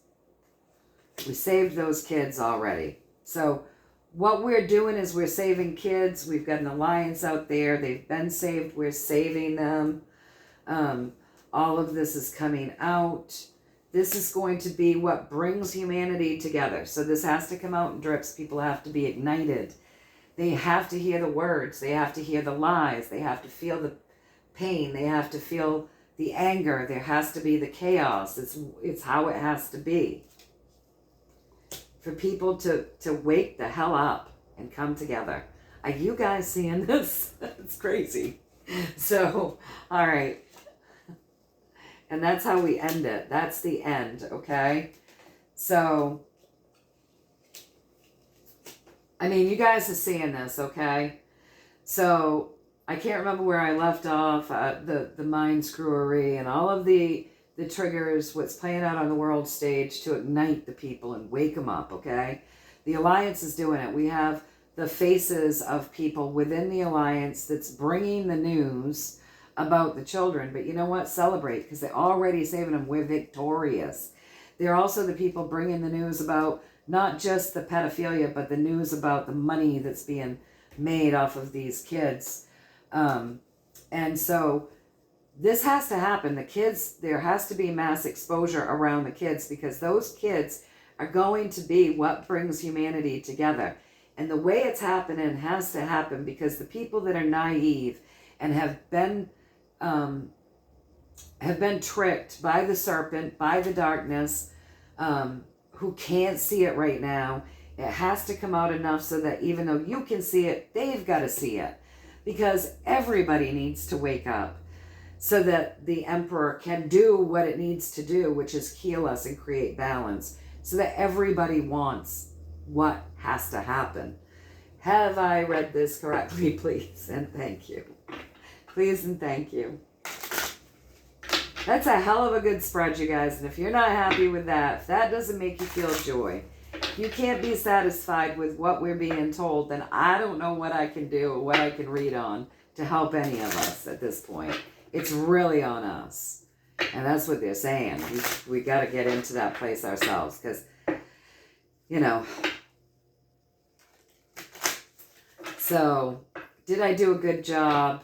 We saved those kids already. So what we're doing is we're saving kids. We've got an alliance out there. They've been saved. We're saving them. All of this is coming out. This is going to be what brings humanity together. So this has to come out in drips. People have to be ignited. They have to hear the words. They have to hear the lies. They have to feel the pain. They have to feel the anger. There has to be the chaos. It's how it has to be. For people to wake the hell up and come together. Are you guys seeing this? It's crazy. So, all right. And that's how we end it. That's the end, okay? So, I mean, you guys are seeing this, okay? So, I can't remember where I left off, the mind screwery and all of the triggers, what's playing out on the world stage to ignite the people and wake them up, okay? The Alliance is doing it. We have the faces of people within the Alliance that's bringing the news about the children. But you know what? Celebrate, because they're already saving them. We're victorious. They're also the people bringing the news about not just the pedophilia, but the news about the money that's being made off of these kids. And so this has to happen. The kids, there has to be mass exposure around the kids, because those kids are going to be what brings humanity together. And the way it's happening has to happen because the people that are naive and have been tricked by the serpent, by the darkness, who can't see it right now, it has to come out enough so that even though you can see it, they've got to see it. Because everybody needs to wake up so that the Emperor can do what it needs to do, which is heal us and create balance, so that everybody wants what has to happen. Have I read this correctly, please? And thank you. Please and thank you. That's a hell of a good spread, you guys. And if you're not happy with that, if that doesn't make you feel joy, if you can't be satisfied with what we're being told, then I don't know what I can do or what I can read on to help any of us at this point. It's really on us. And that's what they're saying. We got to get into that place ourselves, because, you know. So, did I do a good job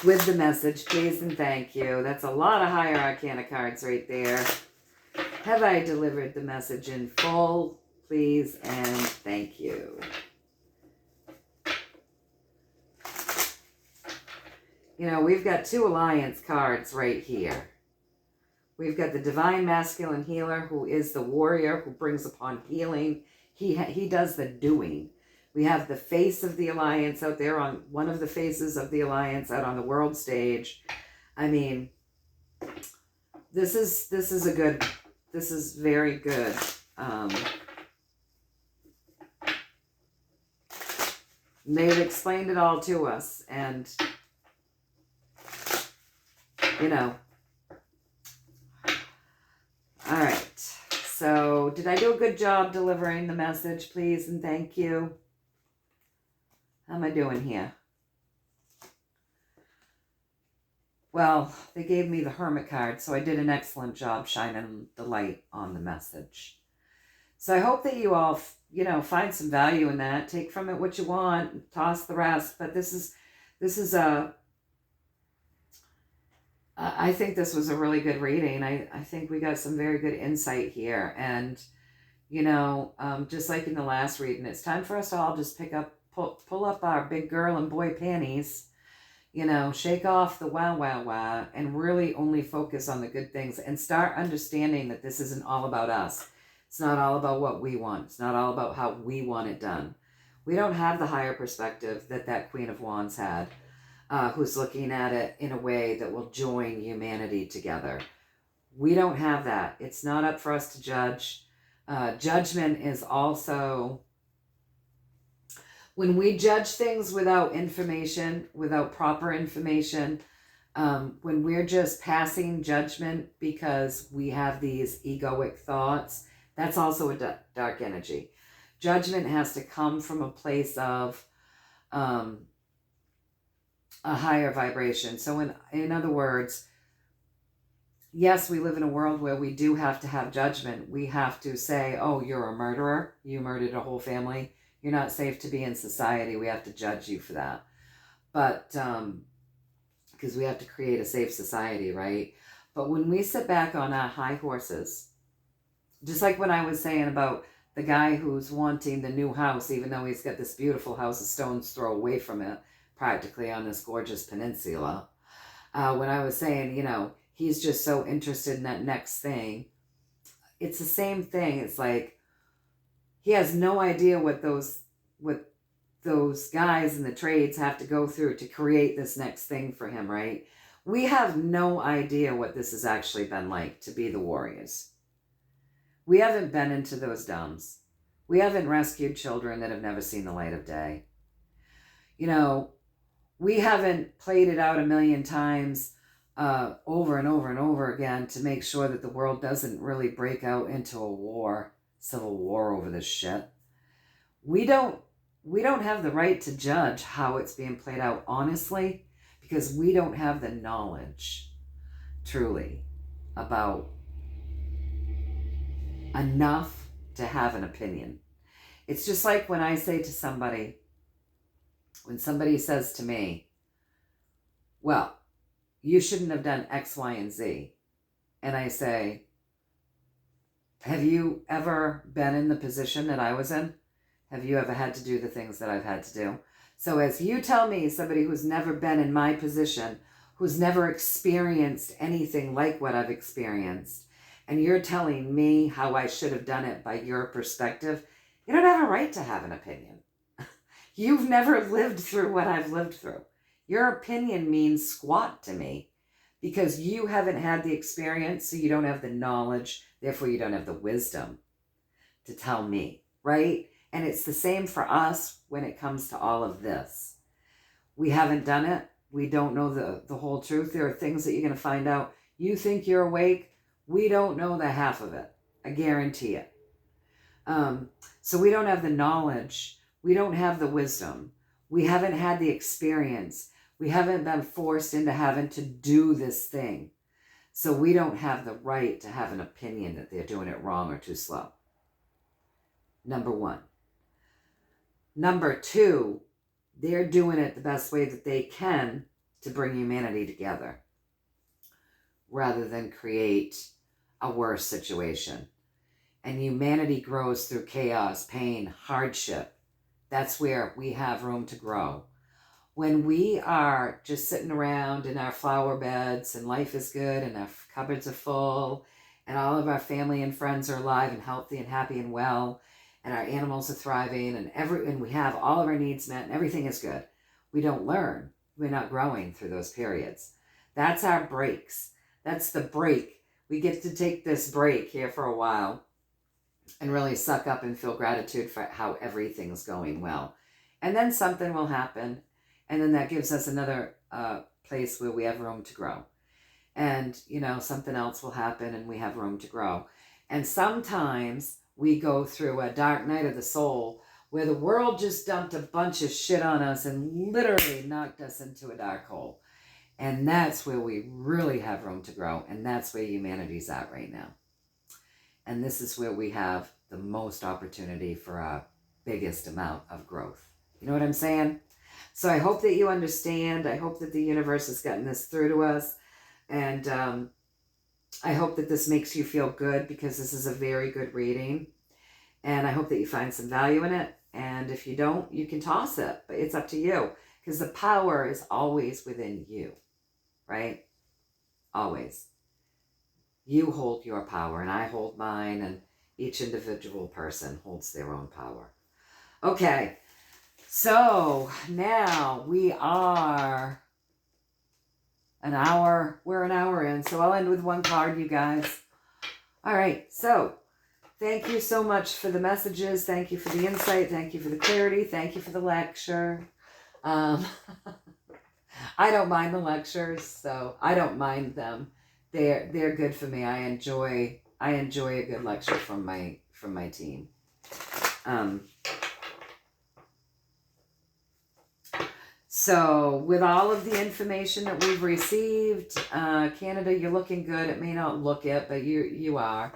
with the message? Please and thank you. That's a lot of higher arcana cards right there. Have I delivered the message in full? Please and thank you. You know, we've got 2 Alliance cards right here. We've got the Divine Masculine Healer, who is the warrior who brings upon healing. He does the doing. We have the face of the Alliance out there, on one of the faces of the Alliance out on the world stage. I mean, this is very good. They've explained it all to us, and you know. All right. So, did I do a good job delivering the message? Please and thank you. How am I doing here? Well, they gave me the Hermit card, so I did an excellent job shining the light on the message. So I hope that you all, you know, find some value in that. Take from it what you want, toss the rest. But I think this was a really good reading. I think we got some very good insight here. And, you know, just like in the last reading, it's time for us to all just pick up pull up our big girl and boy panties, shake off the wow, and really only focus on the good things and start understanding that this isn't all about us. It's not all about what we want. It's not all about how we want it done. We don't have the higher perspective that Queen of Wands had, who's looking at it in a way that will join humanity together. We don't have that. It's not up for us to judge. Judgment is also, when we judge things without information, without proper information, when we're just passing judgment because we have these egoic thoughts, that's also a dark energy. Judgment has to come from a place of a higher vibration. So in other words, yes, we live in a world where we do have to have judgment. We have to say, oh, you're a murderer. You murdered a whole family. You're not safe to be in society. We have to judge you for that. But, because we have to create a safe society, right? But when we sit back on our high horses, just like when I was saying about the guy who's wanting the new house, even though he's got this beautiful house a stone's throw away from it, practically on this gorgeous peninsula. When I was saying, he's just so interested in that next thing. It's the same thing. It's like, he has no idea what those guys in the trades have to go through to create this next thing for him, right? We have no idea what this has actually been like to be the warriors. We haven't been into those dumps. We haven't rescued children that have never seen the light of day. We haven't played it out a million times over and over and over again to make sure that the world doesn't really break out into a war, civil war over this shit. We don't have the right to judge how it's being played out, honestly, because we don't have the knowledge, truly, about enough to have an opinion. It's just like when I say to somebody, when somebody says to me, well, you shouldn't have done X, Y, and Z. And I say, have you ever been in the position that I was in? Have you ever had to do the things that I've had to do? So as you tell me, somebody who's never been in my position, who's never experienced anything like what I've experienced, and you're telling me how I should have done it by your perspective, you don't have a right to have an opinion. You've never lived through what I've lived through. Your opinion means squat to me because you haven't had the experience, so you don't have the knowledge, therefore you don't have the wisdom to tell me, right? And it's the same for us when it comes to all of this. We haven't done it. We don't know the whole truth. There are things that you're going to find out. You think you're awake. We don't know the half of it. I guarantee it. So we don't have the knowledge. We don't have the wisdom. We haven't had the experience. We haven't been forced into having to do this thing. So we don't have the right to have an opinion that they're doing it wrong or too slow. Number one. Number two, they're doing it the best way that they can to bring humanity together rather than create a worse situation. And humanity grows through chaos, pain, hardship. That's where we have room to grow. When we are just sitting around in our flower beds and life is good and our cupboards are full and all of our family and friends are alive and healthy and happy and well and our animals are thriving and we have all of our needs met and everything is good, we don't learn. We're not growing through those periods. That's our breaks. That's the break. We get to take this break here for a while and really suck up and feel gratitude for how everything's going well. And then something will happen. And then that gives us another place where we have room to grow. And, something else will happen and we have room to grow. And sometimes we go through a dark night of the soul where the world just dumped a bunch of shit on us and literally knocked us into a dark hole. And that's where we really have room to grow. And that's where humanity's at right now. And this is where we have the most opportunity for our biggest amount of growth. You know what I'm saying? So I hope that you understand. I hope that the universe has gotten this through to us. And I hope that this makes you feel good because this is a very good reading. And I hope that you find some value in it. And if you don't, you can toss it, but it's up to you, because the power is always within you, right? Always. You hold your power, and I hold mine, and each individual person holds their own power. Okay, so now we are we're an hour in, so I'll end with one card, you guys. All right, so thank you so much for the messages. Thank you for the insight. Thank you for the clarity. Thank you for the lecture. I don't mind the lectures, so I don't mind them. They're good for me. I enjoy a good lecture from my team. So with all of the information that we've received, Canada, you're looking good. It may not look it, but you are.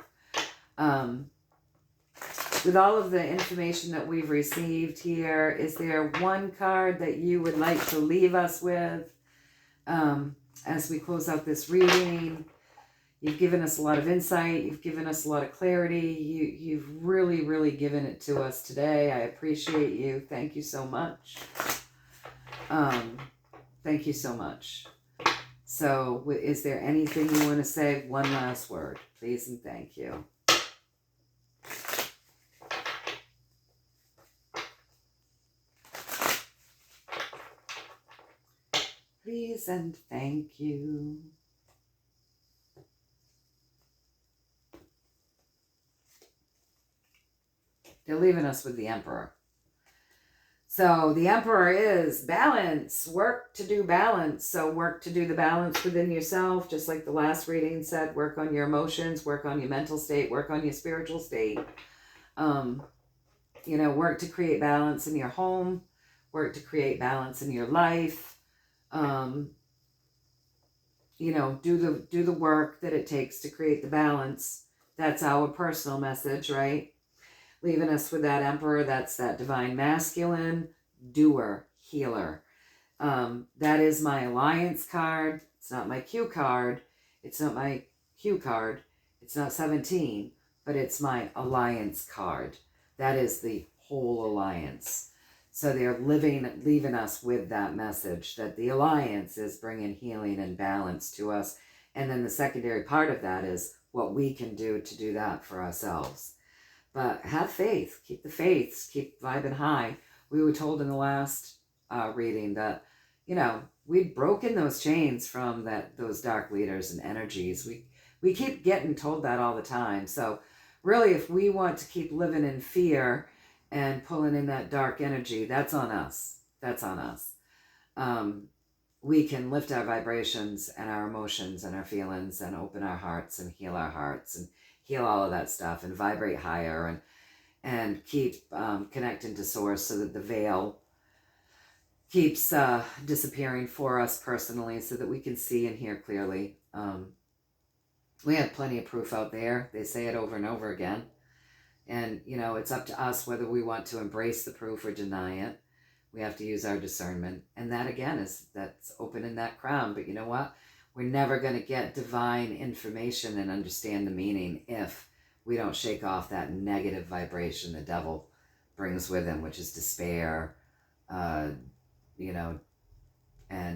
With all of the information that we've received here, is there one card that you would like to leave us with as we close out this reading? You've given us a lot of insight. You've given us a lot of clarity. You've really, really given it to us today. I appreciate you. Thank you so much. Thank you so much. So is there anything you want to say? One last word, please, and thank you. Please and thank you. They're leaving us with the Emperor. So the Emperor is balance, work to do balance. So work to do the balance within yourself, just like the last reading said, work on your emotions, work on your mental state, work on your spiritual state. Work to create balance in your home, work to create balance in your life. Do the work that it takes to create the balance. That's our personal message, right? Leaving us with that Emperor, that's that divine masculine, doer, healer. That is my alliance card. It's not my Q card. It's not my Q card. It's not 17, but it's my alliance card. That is the whole alliance. So they're leaving us with that message that the alliance is bringing healing and balance to us. And then the secondary part of that is what we can do to do that for ourselves. But have faith, keep the faith, keep vibing high. We were told in the last reading that, we'd broken those chains from those dark leaders and energies. We keep getting told that all the time. So really, if we want to keep living in fear and pulling in that dark energy, that's on us. That's on us. We can lift our vibrations and our emotions and our feelings and open our hearts and heal our hearts and heal all of that stuff and vibrate higher and keep connecting to source so that the veil keeps disappearing for us personally so that we can see and hear clearly. We have plenty of proof out there. They say it over and over again. And, it's up to us whether we want to embrace the proof or deny it. We have to use our discernment. And that, again, that's opening that crown. But you know what? We're never going to get divine information and understand the meaning if we don't shake off that negative vibration the devil brings with him, which is despair, and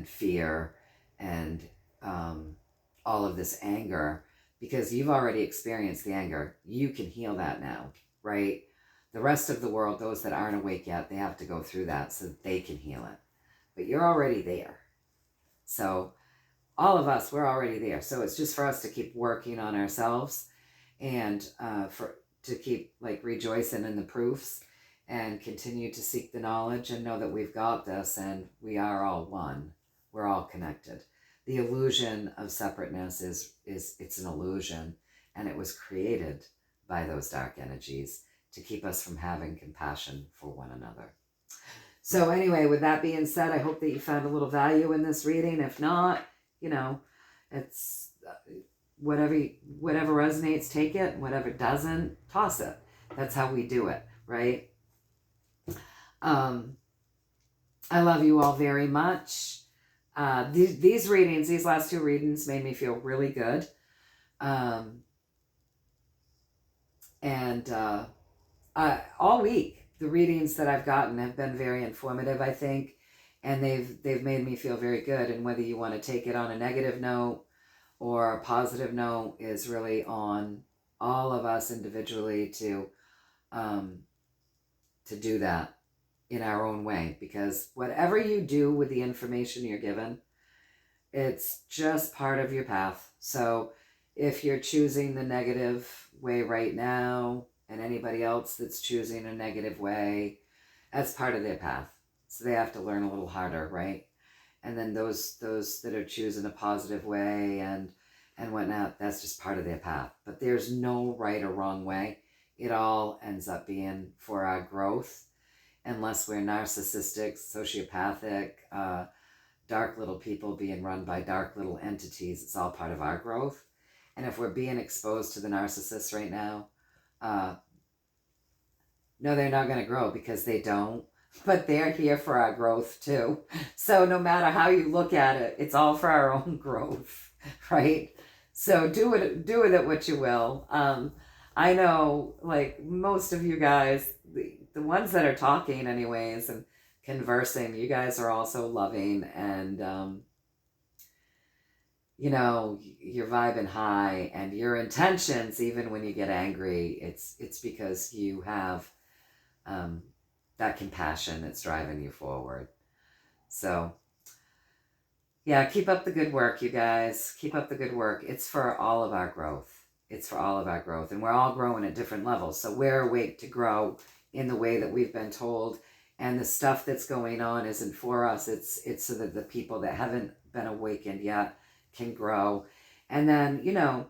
fear, and all of this anger. Because you've already experienced the anger. You can heal that now, right? The rest of the world, those that aren't awake yet, they have to go through that so that they can heal it. But you're already there. So all of us, we're already there. So it's just for us to keep working on ourselves and to keep rejoicing in the proofs and continue to seek the knowledge and know that we've got this and we are all one. We're all connected. The illusion of separateness it's an illusion, and it was created by those dark energies to keep us from having compassion for one another. So anyway, with that being said, I hope that you found a little value in this reading. If not, it's whatever resonates, take it. Whatever doesn't, toss it. That's how we do it, right? I love you all very much. These readings, these last two readings made me feel really good. All week, the readings that I've gotten have been very informative, I think, and they've made me feel very good. And whether you want to take it on a negative note or a positive note is really on all of us individually to do that in our own way, because whatever you do with the information you're given, it's just part of your path. So if you're choosing the negative way right now, and anybody else that's choosing a negative way, that's part of their path. So they have to learn a little harder, right? And then those that are choosing a positive way and whatnot, that's just part of their path. But there's no right or wrong way. It all ends up being for our growth, unless we're narcissistic, sociopathic, dark little people being run by dark little entities. It's all part of our growth. And if we're being exposed to the narcissists right now, no, they're not going to grow, because they don't. But they're here for our growth too. So no matter how you look at it, it's all for our own growth, right? So do with it what you will. I know, like, most of you guys, the ones that are talking anyways and conversing, you guys are also loving, and you know, you're vibing high, and your intentions, even when you get angry, it's because you have that compassion that's driving you forward. So yeah, keep up the good work, you guys. Keep up the good work. It's for all of our growth. It's for all of our growth, and we're all growing at different levels. So we're awake to grow in the way that we've been told, and the stuff that's going on isn't for us. It's so that the people that haven't been awakened yet can grow. And then, you know,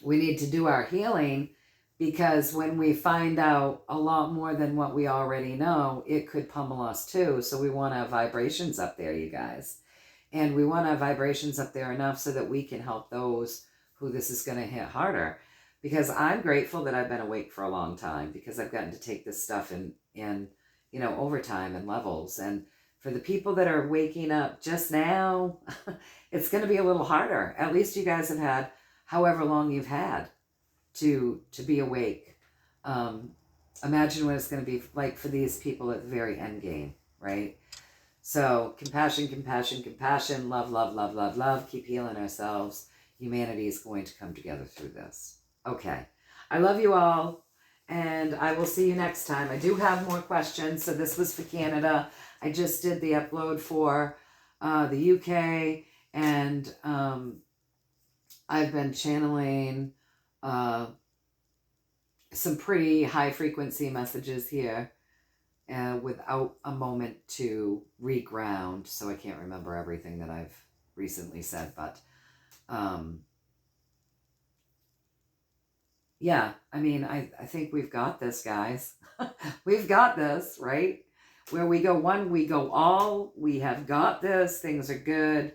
we need to do our healing, because when we find out a lot more than what we already know, it could pummel us too. So we want to have vibrations up there, you guys. And we want to have vibrations up there enough so that we can help those who this is going to hit harder. Because I'm grateful that I've been awake for a long time, because I've gotten to take this stuff in you know, overtime and levels. And for the people that are waking up just now, it's going to be a little harder. At least you guys have had however long you've had to be awake. Imagine what it's going to be like for these people at the very end game, right? So compassion, compassion, compassion, love, love, love, love, love. Keep healing ourselves. Humanity is going to come together through this. Okay. I love you all, and I will see you next time. I do have more questions. So this was for Canada. I just did the upload for the UK, and I've been channeling some pretty high frequency messages here without a moment to reground. So I can't remember everything that I've recently said, but yeah, I mean, I think we've got this, guys. We've got this, right? Where we go one, we go all. We have got this. Things are good.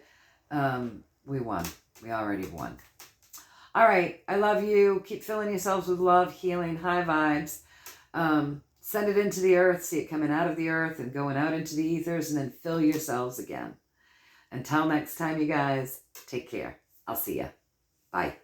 We won. We already won. All right. I love you. Keep filling yourselves with love, healing, high vibes. Send it into the earth. See it coming out of the earth and going out into the ethers, and then fill yourselves again. Until next time, you guys, take care. I'll see ya. Bye.